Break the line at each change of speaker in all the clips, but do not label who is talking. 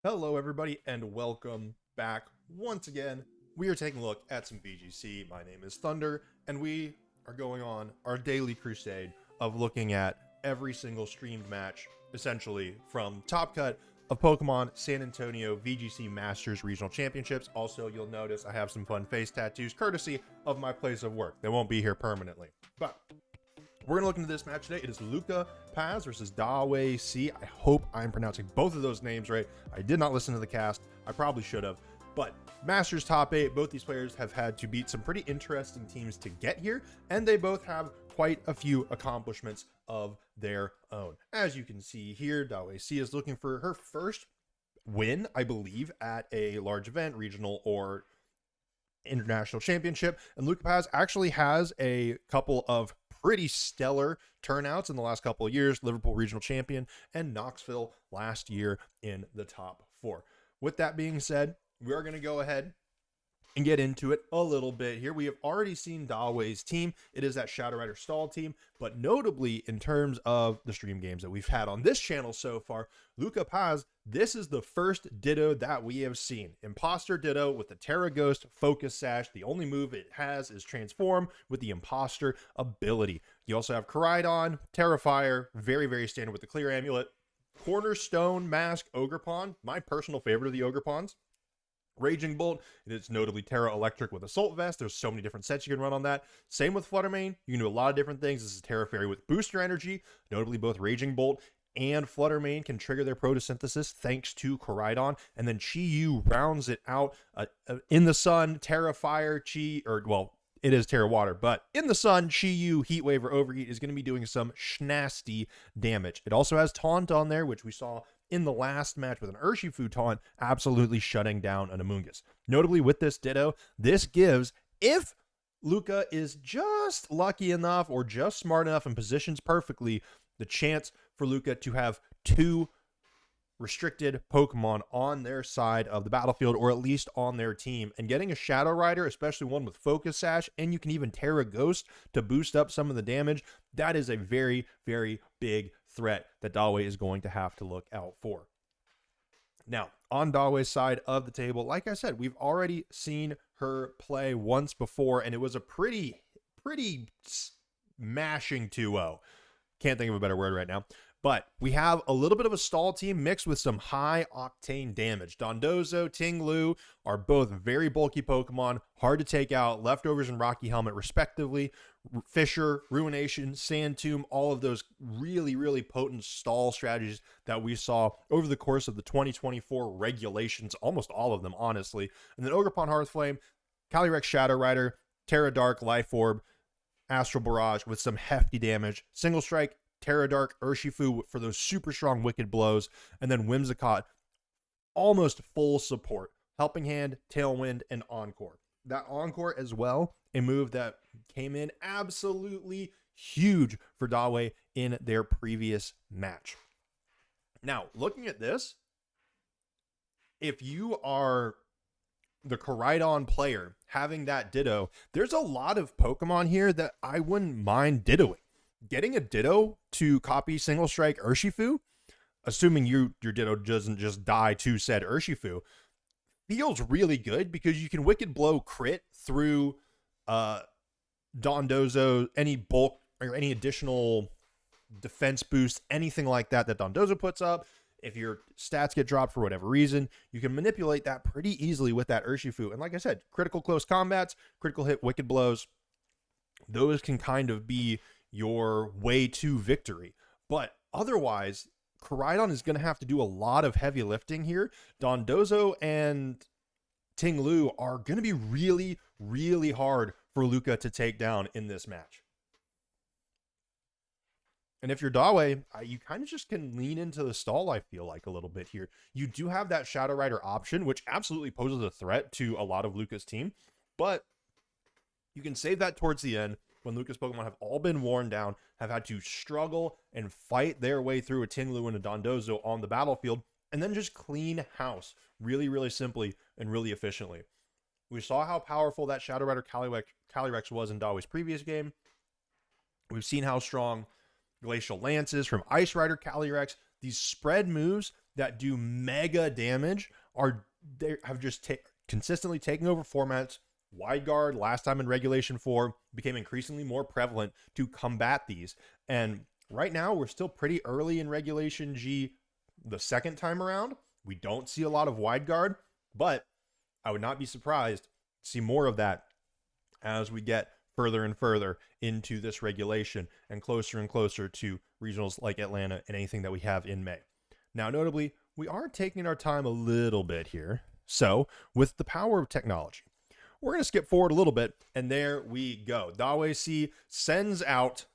Hello, everybody, and welcome back once again. We are taking a look at some VGC. My name is Thunder, and we are going on our daily crusade of looking at every single streamed match, essentially from Top Cut of Pokemon San Antonio VGC Masters Regional Championships. Also, you'll notice I have some fun face tattoos courtesy of my place of work. They won't be here permanently, but we're going to look into this match today. It is Luca Paz versus Dawei. I hope I'm pronouncing both of those names right. I did not listen to the cast. I probably should have. But Masters top 8, both these players have had to beat some pretty interesting teams to get here, and they both have quite a few accomplishments of their own. As you can see here, Dawei is looking for her first win, I believe, at a large event, regional or international championship. And Luca Paz actually has a couple of pretty stellar turnouts in the last couple of years. Liverpool regional champion and Knoxville last year in the top 4. With that being said, we are going to go ahead and get into it a little bit here. We have already seen Dawei's team. It is that Shadow Rider stall team, but notably in terms of the stream games that we've had on this channel so far, Luca Paz, this is the first Ditto that we have seen. Imposter Ditto with the Terra Ghost Focus Sash. The only move it has is Transform with the Imposter ability. You also have Koraidon, Terrifier, very, very standard with the Clear Amulet, Cornerstone Mask, Ogerpon, my personal favorite of the Ogerpons. Raging Bolt, it is notably Terra Electric with Assault Vest. There's so many different sets you can run on that. Same with Fluttermane. You can do a lot of different things. This is Terra Fairy with Booster Energy. Notably, both Raging Bolt and Fluttermane can trigger their photosynthesis thanks to Koraidon. And then Chi-Yu rounds it out. In the Sun, Terra Fire, it is Terra Water, but in the Sun, Chi-Yu, Heat Wave, or Overheat is going to be doing some schnasty damage. It also has Taunt on there, which we saw in the last match with an Urshifu taunt, absolutely shutting down an Amoonguss. Notably with this Ditto, this gives, if Luca is just lucky enough or just smart enough and positions perfectly, the chance for Luca to have 2 restricted Pokemon on their side of the battlefield, or at least on their team. And getting a Shadow Rider, especially one with Focus Sash, and you can even Terra Ghost to boost up some of the damage, that is a very, very big threat that Dawei is going to have to look out for. Now, on Dawei's side of the table, like I said, we've already seen her play once before, and it was a pretty smashing 2-0. Can't think of a better word right now. But we have a little bit of a stall team mixed with some high octane damage. Dondozo, Ting-Lu are both very bulky Pokemon, hard to take out, Leftovers and Rocky Helmet respectively. Fissure, Ruination, Sand Tomb, all of those really, really potent stall strategies that we saw over the course of the 2024 regulations, almost all of them, honestly. And then Ogerpon Hearthflame, Calyrex Shadow Rider, Terra Dark, Life Orb, Astral Barrage with some hefty damage. Single Strike, Terra Dark, Urshifu for those super strong Wicked Blows, and then Whimsicott, almost full support. Helping Hand, Tailwind, and Encore. That Encore as well, a move that came in absolutely huge for Dawei in their previous match. Now, looking at this, if you are the Koraidon player having that Ditto, there's a lot of Pokemon here that I wouldn't mind Dittoing. Getting a Ditto to copy Single Strike Urshifu, assuming your Ditto doesn't just die to said Urshifu, feels really good because you can Wicked Blow crit through Dondozo, any bulk or any additional defense boost, anything like that Dondozo puts up. If your stats get dropped for whatever reason, you can manipulate that pretty easily with that Urshifu. And like I said, critical close combats, critical hit, Wicked Blows, those can kind of be your way to victory. But otherwise, Koraidon is going to have to do a lot of heavy lifting here. Dondozo and Ting-Lu are going to be really, really hard for Luca to take down in this match. And if you're Dawei, you kind of just can lean into the stall, I feel like, a little bit here. You do have that Shadow Rider option, which absolutely poses a threat to a lot of Luca's team. But you can save that towards the end, when Luca's Pokemon have all been worn down, have had to struggle and fight their way through a Ting-Lu and a Dondozo on the battlefield, and then just clean house really, really simply and really efficiently. We saw how powerful that Shadow Rider Calyrex was in Dawei's previous game. We've seen how strong Glacial Lances from Ice Rider Calyrex, these spread moves that do mega damage they have just consistently taken over formats. Wide guard last time in Regulation 4 became increasingly more prevalent to combat these. And right now we're still pretty early in Regulation G the second time around. We don't see a lot of wide guard, but I would not be surprised to see more of that as we get further and further into this regulation and closer to regionals like Atlanta and anything that we have in May. Now, notably, we are taking our time a little bit here. So, with the power of technology, we're going to skip forward a little bit, and there we go. Dawei C sends out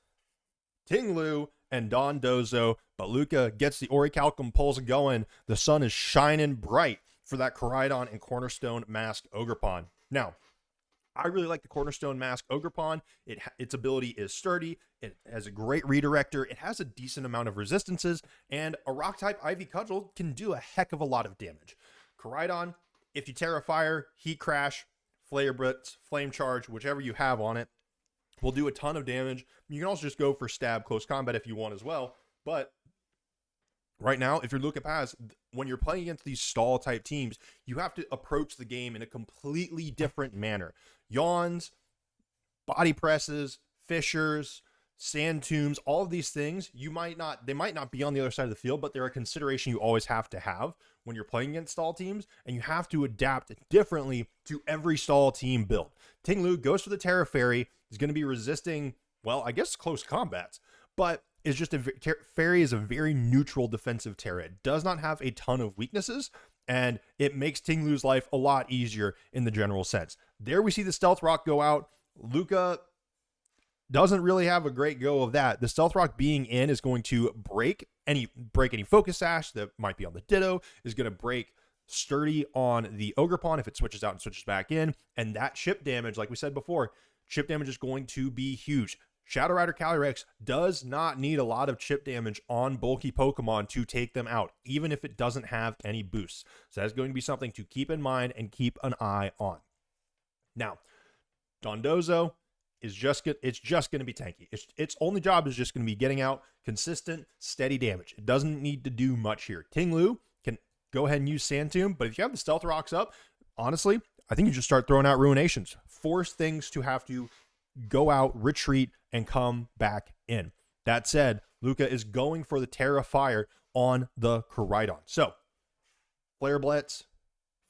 Ting Lu and Don Dozo, but Luca gets the Orichalcum pulse going. The sun is shining bright for that Koraidon and Cornerstone Mask Ogerpon. Now, I really like the Cornerstone Mask Ogerpon. Its ability is sturdy. It has a great redirector. It has a decent amount of resistances, and a Rock-type Ivy Cudgel can do a heck of a lot of damage. Koraidon, if you Terra Fire, Heat Crash, Flare Blitz, Flame Charge, whichever you have on it, will do a ton of damage. You can also just go for Stab Close Combat if you want as well, but right now, if you're Luca Paz, when you're playing against these stall-type teams, you have to approach the game in a completely different manner. Yawns, body presses, fissures, sand tombs, all of these things, they might not be on the other side of the field, but they're a consideration you always have to have when you're playing against stall teams, and you have to adapt differently to every stall team build. Ting Lu goes for the Terra Fairy, is going to be resisting, well, I guess close combats, but is just Fairy is a very neutral defensive Terra. It does not have a ton of weaknesses, and it makes Ting Lu's life a lot easier in the general sense. There we see the Stealth Rock go out. Luca doesn't really have a great go of that. The Stealth Rock being in is going to break any Focus Sash that might be on the Ditto, is going to break Sturdy on the Ogerpon if it switches out and switches back in, and that chip damage, like we said before, chip damage is going to be huge. Shadow Rider Calyrex does not need a lot of chip damage on bulky Pokemon to take them out, even if it doesn't have any boosts. So that's going to be something to keep in mind and keep an eye on. Now, Dondozo is just going to be tanky. Its only job is just going to be getting out consistent, steady damage. It doesn't need to do much here. Ting Lu can go ahead and use Sand Tomb, but if you have the Stealth Rocks up, honestly, I think you just start throwing out Ruinations. Force things to have to go out, retreat, and come back in. That said, Luca is going for the Terra Fire on the Koraidon. So, Flare Blitz,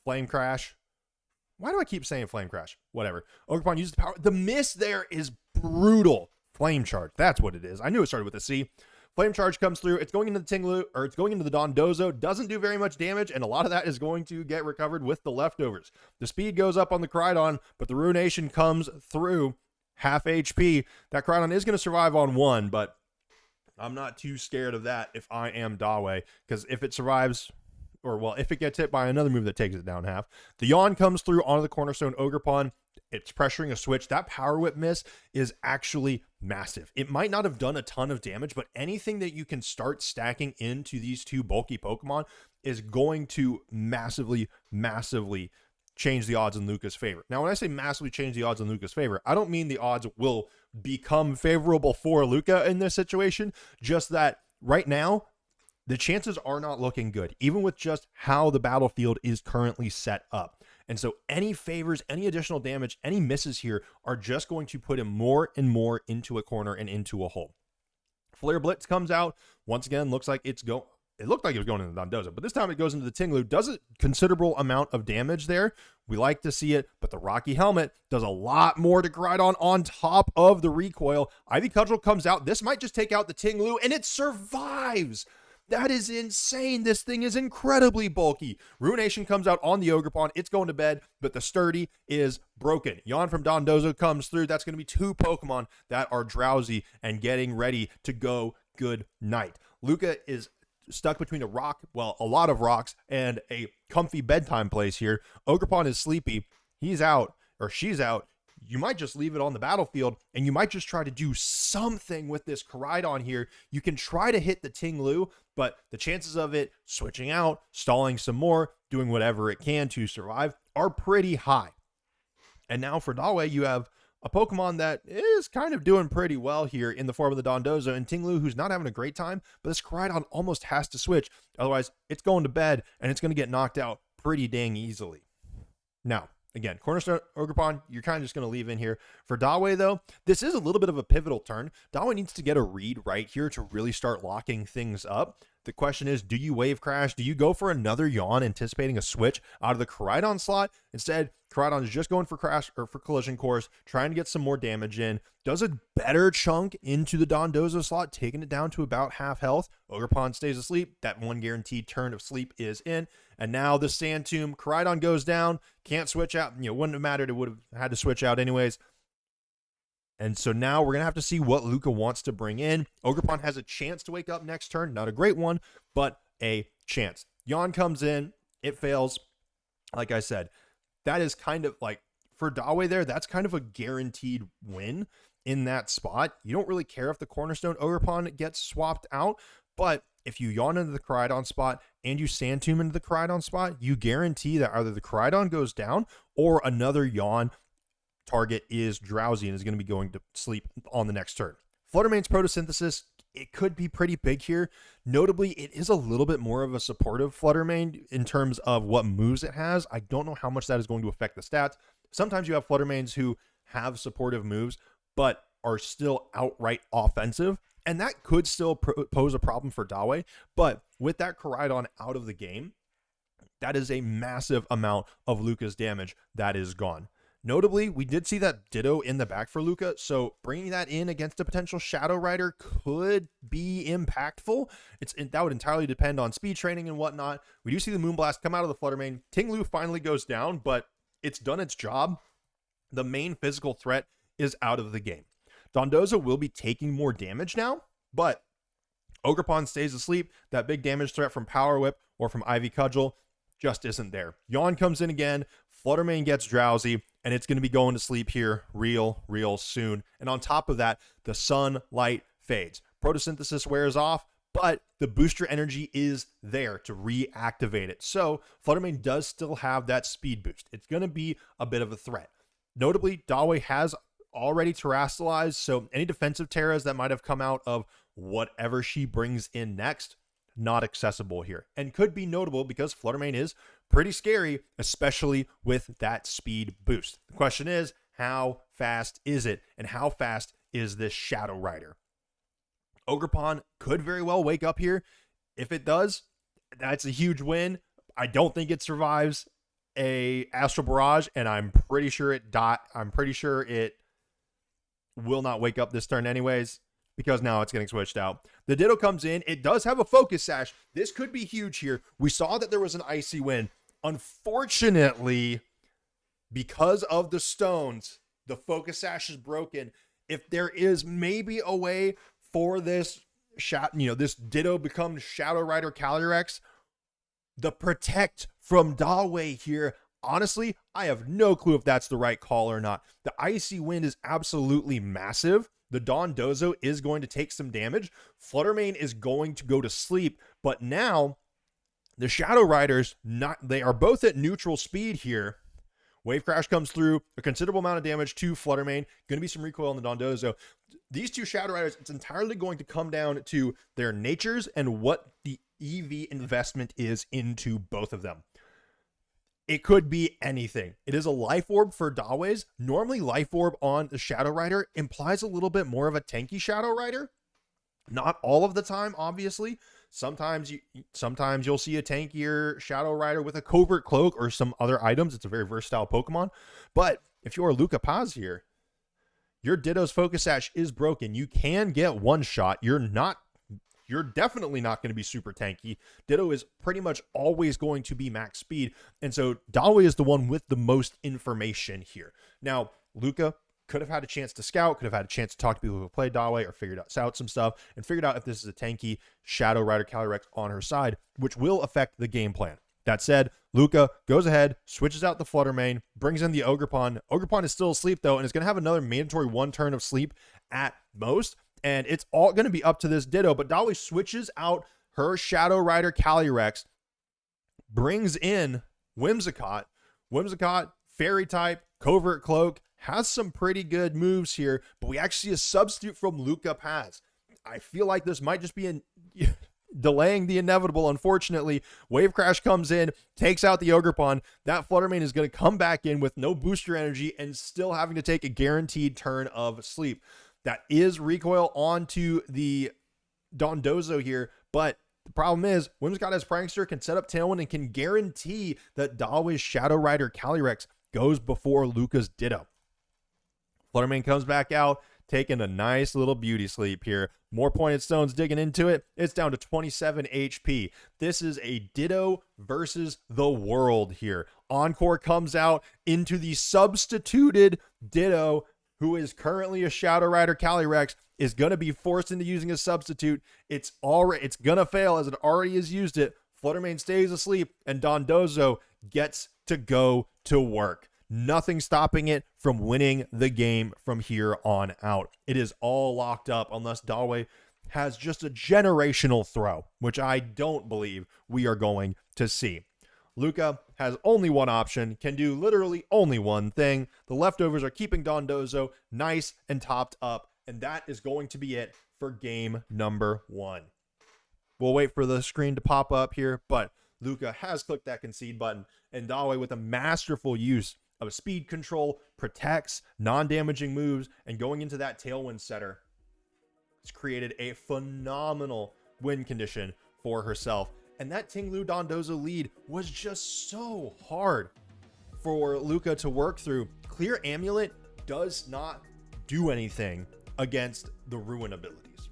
Flame Crash. Why do I keep saying Flame Crash? Whatever. Ogerpon uses the power. The miss there is brutal. Flame Charge. That's what it is. I knew it started with a C. Flame Charge comes through. It's going into the Ting Lu, or it's going into the Dondozo. Doesn't do very much damage, and a lot of that is going to get recovered with the leftovers. The speed goes up on the Koraidon, but the Ruination comes through. Half HP. That Koraidon is going to survive on 1, but I'm not too scared of that if I am Dawei, because if it survives, or well, if it gets hit by another move that takes it down half, the Yawn comes through onto the Cornerstone Ogerpon. It's pressuring a switch. That Power Whip miss is actually massive. It might not have done a ton of damage, but anything that you can start stacking into these two bulky Pokemon is going to massively change the odds in Luca's favor. Now, when I say massively change the odds in Luca's favor, I don't mean the odds will become favorable for Luca in this situation, just that right now, the chances are not looking good, even with just how the battlefield is currently set up. And so any favors, any additional damage, any misses here are just going to put him more and more into a corner and into a hole. Flare Blitz comes out. Once again, looks like it looked like it was going into the Dondozo, but this time it goes into the Ting Lu. Does a considerable amount of damage there. We like to see it, but the Rocky Helmet does a lot more to Koraidon on top of the recoil. Ivy Cudgel comes out. This might just take out the Ting Lu, and it survives. That is insane. This thing is incredibly bulky. Ruination comes out on the Ogerpon. It's going to bed, but the Sturdy is broken. Yawn from Dondozo comes through. That's going to be 2 Pokemon that are drowsy and getting ready to go good night. Luca is stuck between a lot of rocks, and a comfy bedtime place here. Ogerpon is sleepy. He's out, or she's out. You might just leave it on the battlefield, and you might just try to do something with this Koraidon here. You can try to hit the Ting Lu, but the chances of it switching out, stalling some more, doing whatever it can to survive are pretty high. And now for Dawei, you have a Pokemon that is kind of doing pretty well here in the form of the Dondozo, and Ting Lu, who's not having a great time, but this Koraidon almost has to switch. Otherwise, it's going to bed, and it's going to get knocked out pretty dang easily. Now, again, Cornerstone Ogerpon, you're kind of just going to leave in here. For Dawei, though, this is a little bit of a pivotal turn. Dawei needs to get a read right here to really start locking things up. The question is, do you Wave Crash? Do you go for another Yawn, anticipating a switch out of the Koraidon slot? Instead, Koraidon is just going for Crash or for Collision Course, trying to get some more damage in. Does a better chunk into the Dondozo slot, taking it down to about half health. Ogerpon stays asleep. That one guaranteed turn of sleep is in. And now the Sand Tomb, Koraidon goes down, can't switch out. Wouldn't have mattered. It would have had to switch out anyways. And so now we're going to have to see what Luca wants to bring in. Ogerpon has a chance to wake up next turn. Not a great one, but a chance. Yawn comes in. It fails. Like I said, that is kind of like, for Dawei there, that's kind of a guaranteed win in that spot. You don't really care if the Cornerstone Ogerpon gets swapped out, but if you Yawn into the Koraidon spot and you Sand Tomb into the Koraidon spot, you guarantee that either the Koraidon goes down or another Yawn target is drowsy and is going to be going to sleep on the next turn. Fluttermane's Photosynthesis, it could be pretty big here. Notably, it is a little bit more of a supportive Fluttermane in terms of what moves it has. I don't know how much that is going to affect the stats. Sometimes you have Fluttermanes who have supportive moves, but are still outright offensive, and that could still pose a problem for Dawei. But with that Koraidon out of the game, that is a massive amount of Luca's damage that is gone. Notably, we did see that Ditto in the back for Luca, so bringing that in against a potential Shadow Rider could be impactful. That would entirely depend on speed training and whatnot. We do see the Moonblast come out of the Fluttermane. Ting Lu finally goes down, but it's done its job. The main physical threat is out of the game. Dondozo will be taking more damage now, but Ogerpon stays asleep. That big damage threat from Power Whip or from Ivy Cudgel just isn't there. Yawn comes in again. Fluttermane gets drowsy, and it's going to be going to sleep here real soon. And on top of that, the sunlight fades. Photosynthesis wears off, but the booster energy is there to reactivate it. So Fluttermane does still have that speed boost. It's going to be a bit of a threat. Notably, Dawei has already terrestrialized, so any defensive terras that might have come out of whatever she brings in next, not accessible here. And could be notable because Fluttermane is pretty scary, especially with that speed boost. The question is, how fast is it? And how fast is this Shadow Rider? Ogerpon could very well wake up here. If it does, that's a huge win. I don't think it survives a Astral Barrage, and I'm pretty sure it will not wake up this turn anyways, because now it's getting switched out. The Ditto comes in. It does have a Focus Sash. This could be huge here. We saw that there was an Icy Wind. Unfortunately, because of the stones, the Focus Sash is broken. If there is maybe a way for this this Ditto becomes Shadow Rider Calyrex, the Protect from Dawei here, honestly, I have no clue if that's the right call or not. The Icy Wind is absolutely massive. The Dondozo is going to take some damage. Fluttermane is going to go to sleep, but now the Shadow Riders, they are both at neutral speed here. Wave Crash comes through, a considerable amount of damage to Fluttermane. Going to be some recoil on the Dondozo. These two Shadow Riders, it's entirely going to come down to their natures and what the EV investment is into both of them. It could be anything. It is a Life Orb for Dawei's. Normally, Life Orb on the Shadow Rider implies a little bit more of a tanky Shadow Rider. Not all of the time, obviously. Sometimes you'll see a tankier Shadow Rider with a Covert Cloak or some other items. It's a very versatile Pokemon. But if you're Luca Paz here, your Ditto's Focus Sash is broken. You can get one shot. You're definitely not going to be super tanky. Ditto is pretty much always going to be max speed. And so Dawei is the one with the most information here. Now, Luca could have had a chance to scout, could have had a chance to talk to people who played Dawei or figured out some stuff and figured out if this is a tanky Shadow Rider Calyrex on her side, which will affect the game plan. That said, Luca goes ahead, switches out the Fluttermane, brings in the Ogerpon. Ogerpon is still asleep though, and is going to have another mandatory one turn of sleep at most. And it's all going to be up to this Ditto, but Dawei switches out her Shadow Rider Calyrex, brings in Whimsicott. Whimsicott, Fairy type, Covert Cloak, has some pretty good moves here, but we actually see a substitute from Luca Paz. I feel like this might just be delaying the inevitable. Unfortunately, Wave Crash comes in, takes out the Ogerpon. That Fluttermane is going to come back in with no booster energy and still having to take a guaranteed turn of sleep. That is recoil onto the Dondozo here, but the problem is, Whimsicott as Prankster can set up Tailwind and can guarantee that Dawei's Shadow Rider Calyrex goes before Luca's Ditto. Fluttermane comes back out, taking a nice little beauty sleep here. More Pointed Stones digging into it. It's down to 27 HP. This is a Ditto versus the world here. Encore comes out into the substituted Ditto, who is currently a Shadow Rider Calyrex, is going to be forced into using a substitute. It's going to fail as it already has used it. Fluttermane stays asleep, and Dondozo gets to go to work. Nothing stopping it from winning the game from here on out. It is all locked up unless Dawei has just a generational throw, which I don't believe we are going to see. Luca has only one option, can do literally only one thing. The leftovers are keeping Dondozo nice and topped up, and that is going to be it for game number 1. We'll wait for the screen to pop up here, but Luca has clicked that concede button, and Dawei, with a masterful use of speed control, protects, non-damaging moves, and going into that Tailwind setter, has created a phenomenal win condition for herself. And that Ting-Lu Dondozo lead was just so hard for Luca to work through. Clear Amulet does not do anything against the Ruin abilities.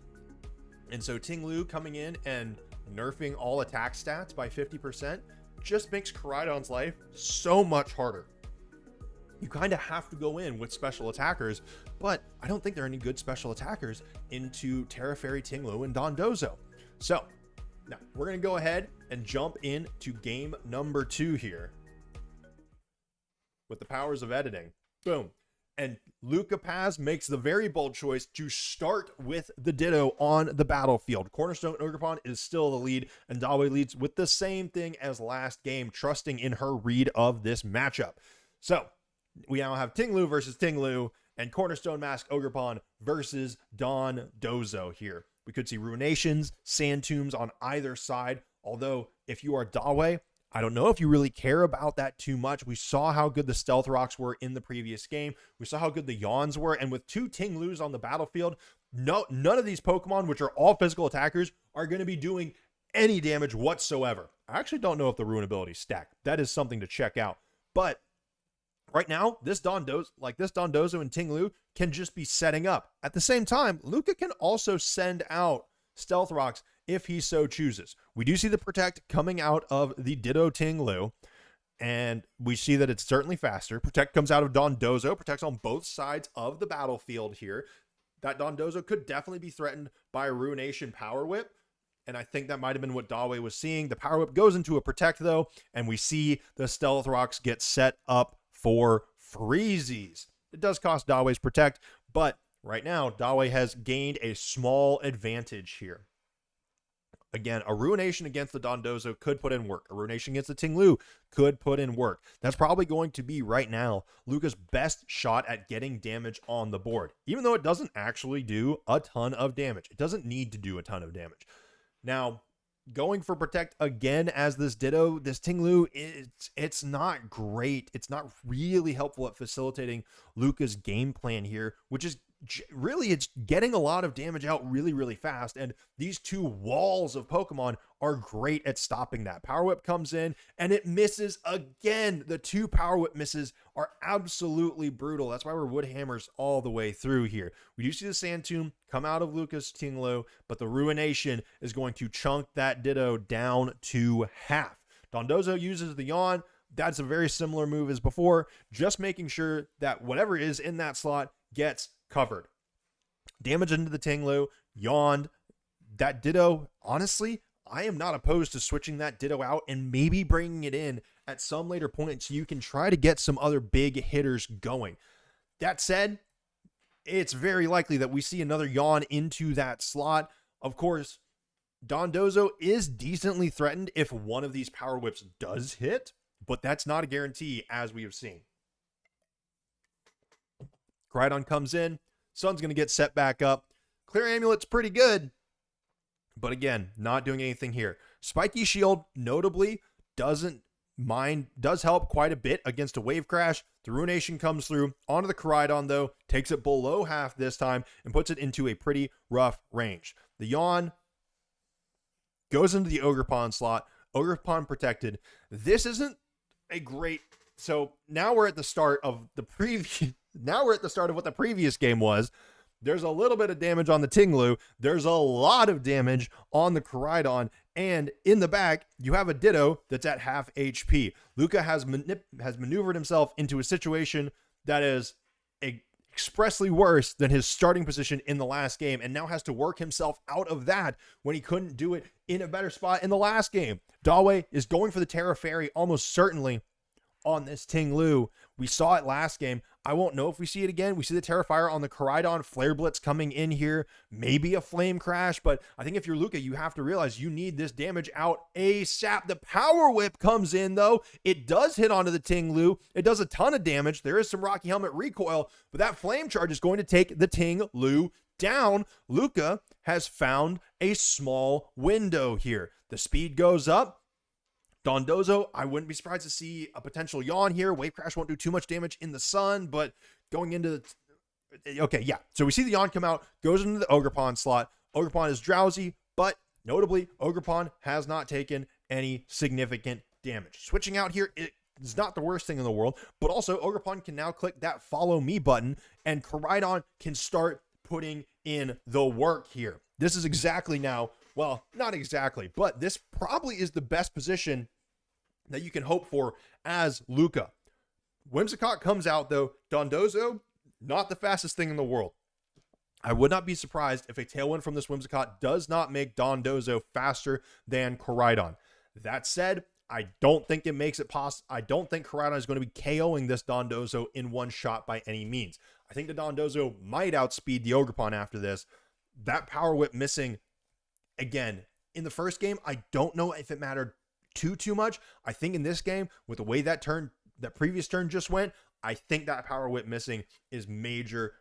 And so Ting-Lu coming in and nerfing all attack stats by 50% just makes Koraidon's life so much harder. You kind of have to go in with special attackers, but I don't think there are any good special attackers into Terra Fairy, Ting-Lu, and Dondozo. So now we're going to go ahead and jump into game number 2 here with the powers of editing. Boom. And Luca Paz makes the very bold choice to start with the Ditto on the battlefield. Cornerstone Ogerpon is still the lead, and Dawei leads with the same thing as last game, trusting in her read of this matchup. So we now have Ting-Lu versus Ting-Lu and Cornerstone Mask Ogerpon versus Dondozo here. We could see Ruinations, Sand Tombs on either side, although if you are Dawei, I don't know if you really care about that too much. We saw how good the Stealth Rocks were in the previous game. We saw how good the Yawns were, and with 2 Ting-Lus on the battlefield, none of these Pokemon, which are all physical attackers, are going to be doing any damage whatsoever. I actually don't know if the Ruin abilities stack. That is something to check out. But right now, this Dondozo and Ting-Lu can just be setting up. At the same time, Luca can also send out Stealth Rocks if he so chooses. We do see the Protect coming out of the Ditto Ting-Lu, and we see that it's certainly faster. Protect comes out of Dondozo, protects on both sides of the battlefield here. That Dondozo could definitely be threatened by a Ruination Power Whip, and I think that might have been what Dawei was seeing. The Power Whip goes into a Protect, though, and we see the Stealth Rocks get set up for Freezies. It does cost Dawei's Protect, but right now, Dawei has gained a small advantage here. Again, a Ruination against the Dondozo could put in work. A Ruination against the Ting-Lu could put in work. That's probably going to be, right now, Luca's best shot at getting damage on the board, even though it doesn't actually do a ton of damage. It doesn't need to do a ton of damage. Now, going for Protect again as this Ditto, this Ting-Lu, it's not great. It's not really helpful at facilitating Luca's game plan here, which is really, it's getting a lot of damage out really, really fast. And these 2 walls of Pokemon are great at stopping that. Power Whip comes in and it misses again. The 2 Power Whip misses are absolutely brutal. That's why we're Wood Hammers all the way through here. We do see the Sand Tomb come out of Luca's Ting-Lu, but the Ruination is going to chunk that Ditto down to half. Dondozo uses the Yawn. That's a very similar move as before, just making sure that whatever is in that slot gets covered. Damage into the Ting-Lu, yawned. That Ditto, honestly, I am not opposed to switching that Ditto out and maybe bringing it in at some later point so you can try to get some other big hitters going. That said, it's very likely that we see another yawn into that slot. Of course, Dondozo is decently threatened if one of these Power Whips does hit, but that's not a guarantee, as we have seen. Koraidon comes in. Sun's going to get set back up. Clear Amulet's pretty good, but again, not doing anything here. Spiky Shield, notably, does help quite a bit against a Wave Crash. The Ruination comes through onto the Koraidon, though, takes it below half this time and puts it into a pretty rough range. The Yawn goes into the Ogerpon slot. Ogerpon protected. This isn't a great... So now we're at the start of the now we're at the start of what the previous game was. There's a little bit of damage on the Tinglu. There's a lot of damage on the Koraidon. And in the back, you have a Ditto that's at half HP. Luca has maneuvered himself into a situation that is expressly worse than his starting position in the last game, and now has to work himself out of that when he couldn't do it in a better spot in the last game. Dawei is going for the Terra Fairy almost certainly on this Tinglu. We saw it last game. I won't know if we see it again. We see the Terra Fire on the Koraidon, Flare Blitz coming in here, maybe a Flame Crash, but I think if you're Luca, you have to realize you need this damage out ASAP. The Power Whip comes in, though. It does hit onto the Tinglu. It does a ton of damage. There is some Rocky Helmet recoil, but that Flame Charge is going to take the Tinglu down. Luca has found a small window here. The speed goes up. Dondozo, I wouldn't be surprised to see a potential Yawn here. Wave Crash won't do too much damage in the sun, but going into the... Okay, yeah. So we see the Yawn come out, goes into the Ogerpon slot. Ogerpon is drowsy, but notably, Ogerpon has not taken any significant damage. Switching out here, it's not the worst thing in the world, but also Ogerpon can now click that Follow Me button, and Koraidon can start putting in the work here. This is exactly now... Well, not exactly, but this probably is the best position that you can hope for as Luca. Whimsicott comes out, though. Dondozo, not the fastest thing in the world. I would not be surprised if a Tailwind from this Whimsicott does not make Dondozo faster than Koraidon. That said, I don't think it makes it possible. I don't think Koraidon is going to be KOing this Dondozo in one shot by any means. I think the Dondozo might outspeed the Ogerpon after this. That Power Whip missing... Again, in the first game, I don't know if it mattered too much. I think in this game, with the way that previous turn just went, I think that Power Whip missing is major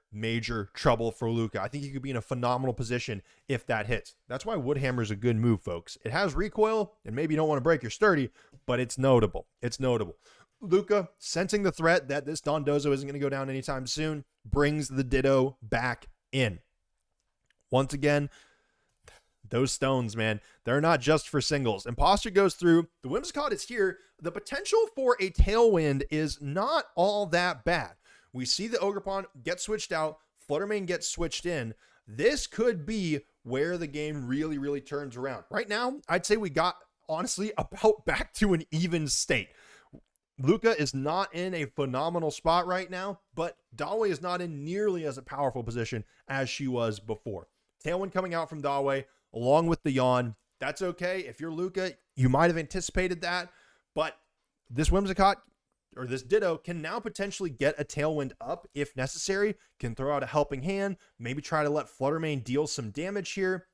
trouble for Luca. I think he could be in a phenomenal position if that hits. That's why Woodhammer is a good move, folks. It has recoil, and maybe you don't want to break your sturdy, but it's notable. It's notable. Luca, sensing the threat that this Dondozo isn't going to go down anytime soon, brings the Ditto back in. Once again, those stones, man, they're not just for singles. Imposter goes through. The Whimsicott is here. The potential for a Tailwind is not all that bad. We see the Ogerpon get switched out. Fluttermane gets switched in. This could be where the game really turns around. Right now, I'd say we got, honestly, about back to an even state. Luca is not in a phenomenal spot right now, but Dawei is not in nearly as a powerful position as she was before. Tailwind coming out from Dawei, along with the Yawn. That's okay. If you're Luca, you might have anticipated that, but this Whimsicott, or this Ditto, can now potentially get a Tailwind up if necessary, can throw out a helping hand, maybe try to let Fluttermane deal some damage here.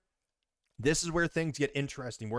This is where things get interesting.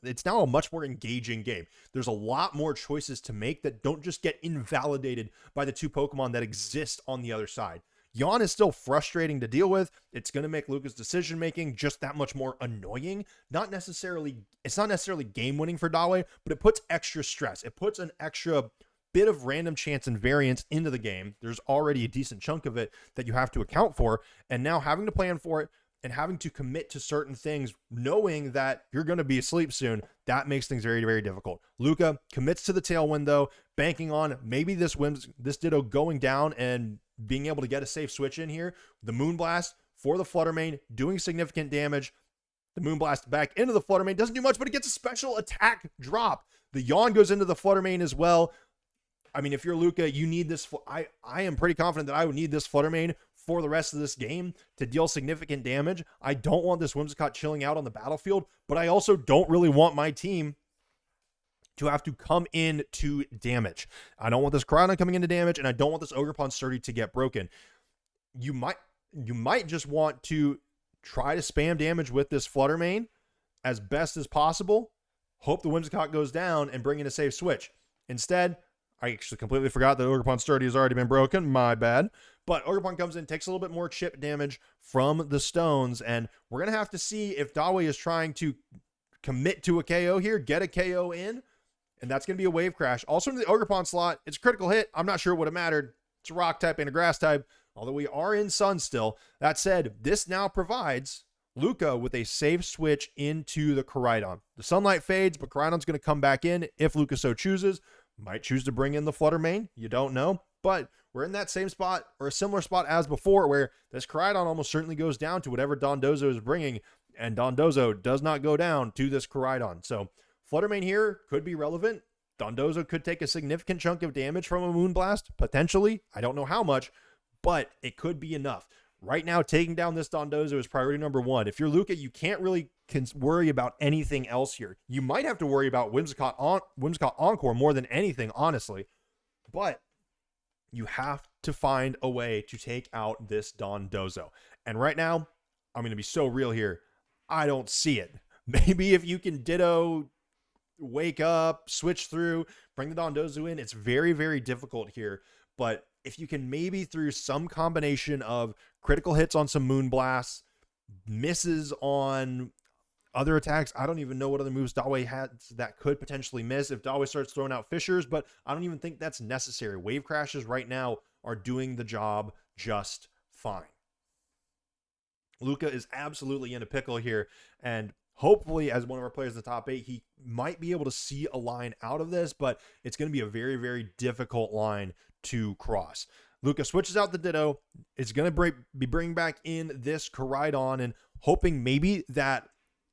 It's now a much more engaging game. There's a lot more choices to make that don't just get invalidated by the two Pokemon that exist on the other side. Yawn is still frustrating to deal with. It's going to make Luca's decision-making just that much more annoying. It's not necessarily game-winning for Dawei, but it puts extra stress. It puts an extra bit of random chance and variance into the game. There's already a decent chunk of it that you have to account for, and now having to plan for it and having to commit to certain things, knowing that you're going to be asleep soon, that makes things very difficult. Luca commits to the Tailwind, though, banking on maybe this Ditto going down and being able to get a safe switch in here. The Moonblast for the Fluttermane, doing significant damage. The Moonblast back into the Fluttermane, doesn't do much, but it gets a special attack drop. The Yawn goes into the Fluttermane as well. I mean, if you're Luca, you need this. I am pretty confident that I would need this Fluttermane for the rest of this game to deal significant damage. I don't want this Whimsicott chilling out on the battlefield, but I also don't really want my team to have to come in to damage. I don't want this Koraidon coming into damage, and I don't want this Ogerpon sturdy to get broken. You might just want to try to spam damage with this Fluttermane as best as possible, hope the Whimsicott goes down, and bring in a safe switch. Instead, I actually completely forgot that Ogerpon Sturdy has already been broken. My bad. But Ogerpon comes in, takes a little bit more chip damage from the stones, and we're going to have to see if Dawei is trying to commit to a KO here, get a KO in, and that's going to be a Wave Crash. Also in the Ogerpon slot, it's a critical hit. I'm not sure it would have mattered. It's a rock type and a grass type, although we are in Sun still. That said, this now provides Luca with a safe switch into the Koraidon. The sunlight fades, but Koraidon's going to come back in if Luca so chooses. Might choose to bring in the Flutter Mane. You don't know. But we're in that same spot or a similar spot as before where this Koraidon almost certainly goes down to whatever Dondozo is bringing, and Dondozo does not go down to this Koraidon. So Flutter Mane here could be relevant. Dondozo could take a significant chunk of damage from a Moonblast, potentially. I don't know how much, but it could be enough. Right now, taking down this Dondozo is priority number one. If you're Luca, you can't really worry about anything else here. You might have to worry about Whimsicott Encore more than anything, honestly. But you have to find a way to take out this Dondozo. And right now, I'm going to be so real here. I don't see it. Maybe if you can Ditto, wake up, switch through, bring the Dondozo in. It's very, very difficult here. But if you can maybe through some combination of critical hits on some Moonblasts, misses on other attacks. I don't even know what other moves Dawei has that could potentially miss if Dawei starts throwing out Fissures, but I don't even think that's necessary. Wave Crashes right now are doing the job just fine. Luca is absolutely in a pickle here, and hopefully as one of our players in the top 8, he might be able to see a line out of this, but it's going to be a very, very difficult line to cross. Luca switches out the Ditto. It's going to be bringing back in this Koraidon and hoping maybe that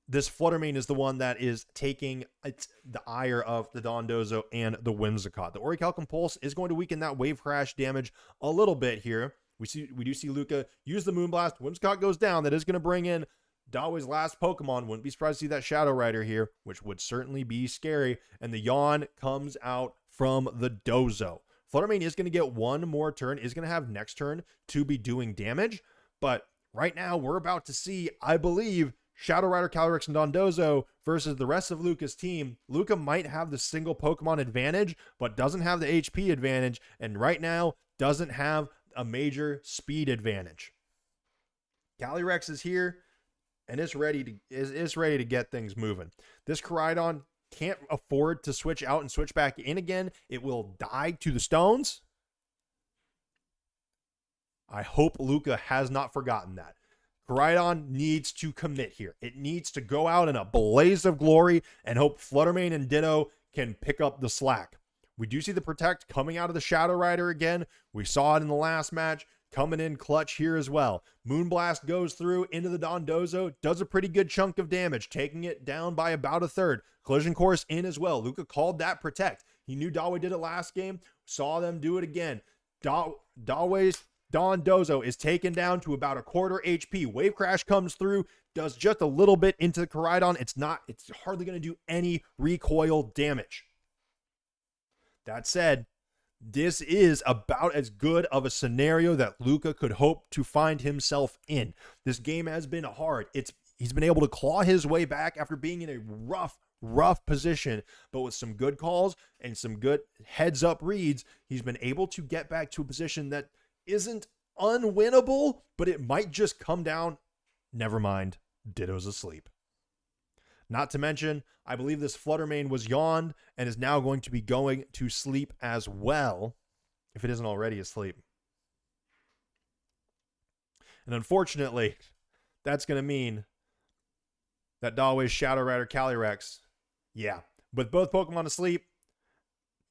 this Flutter Mane is the one that is taking the ire of the Dondozo and the Whimsicott. The Orichalcum Pulse is going to weaken that Wave Crash damage a little bit here. We do see Luca use the Moonblast. Whimsicott goes down. That is going to bring in Dawei's last Pokemon. Wouldn't be surprised to see that Shadow Rider here, which would certainly be scary. And the Yawn comes out from the Dozo. Flutter Mane is going to get one more turn, is going to have next turn to be doing damage. But right now, we're about to see, I believe, Shadow Rider, Calyrex, and Dondozo versus the rest of Luca's team. Luca might have the single Pokemon advantage, but doesn't have the HP advantage, and right now doesn't have a major speed advantage. Calyrex is here, and it's ready to get things moving. This Koraidon can't afford to switch out and switch back in again. It will die to the stones. I hope Luca has not forgotten that. Koraidon needs to commit here. It needs to go out in a blaze of glory and hope Flutter Mane and Ditto can pick up the slack. We do see the Protect coming out of the Shadow Rider again. We saw it in the last match, coming in clutch here as well. Moonblast goes through into the Dondozo, does a pretty good chunk of damage, taking it down by about a third. Collision Course in as well. Luca called that Protect. He knew Dawei did it last game, saw them do it again. Dawei's Dondozo is taken down to about a quarter HP. Wave Crash comes through, does just a little bit into the Koraidon. It's hardly going to do any recoil damage. That said, this is about as good of a scenario that Luca could hope to find himself in. This game has been hard. He's been able to claw his way back after being in a rough position, but with some good calls and some good heads-up reads, he's been able to get back to a position that isn't unwinnable, but it might just come down. Never mind, Ditto's asleep. Not to mention, I believe this Flutter Mane was yawned and is now going to be going to sleep as well, if it isn't already asleep. And unfortunately, that's going to mean that Dawei's Shadow Rider Calyrex, yeah, with both Pokemon asleep,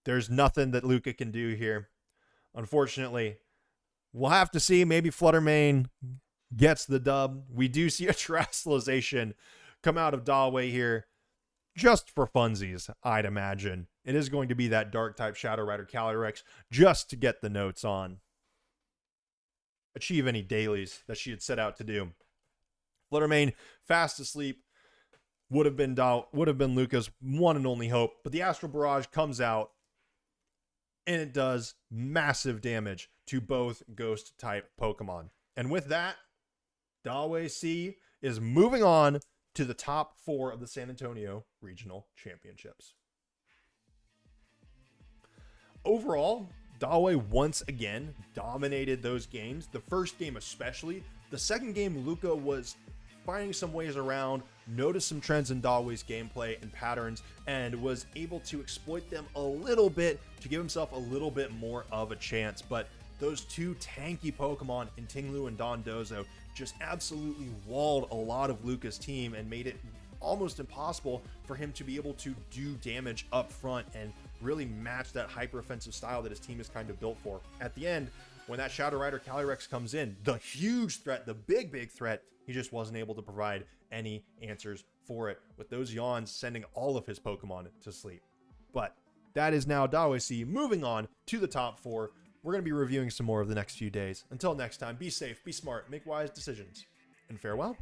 there's nothing that Luca can do here. Unfortunately, we'll have to see. Maybe Flutter Mane gets the dub. We do see a Terastallization come out of Dawei here just for funsies, I'd imagine. It is going to be that Dark-type Shadow Rider Calyrex just to get the notes on. Achieve any dailies that she had set out to do. Flutter Mane, fast asleep, would have been Luca's one and only hope. But the Astral Barrage comes out, and it does massive damage to both Ghost-type Pokemon. And with that, Dawei C is moving on to the top 4 of the San Antonio Regional Championships. overall, Dawei once again dominated those games. The first game especially. The second game, Luca was finding some ways around, noticed some trends in Dawei's gameplay and patterns, and was able to exploit them a little bit to give himself a little bit more of a chance. But those two tanky Pokemon in Tinglu and Dondozo just absolutely walled a lot of Luca's team and made it almost impossible for him to be able to do damage up front and really match that hyper offensive style that his team is kind of built for. At the end, when that Shadow Rider Calyrex comes in, the huge threat, the big threat, he just wasn't able to provide any answers for it, with those yawns sending all of his Pokemon to sleep. But that is now Dawei C. Moving on to the top 4. We're going to be reviewing some more of the next few days. Until next time, be safe, be smart, make wise decisions, and farewell.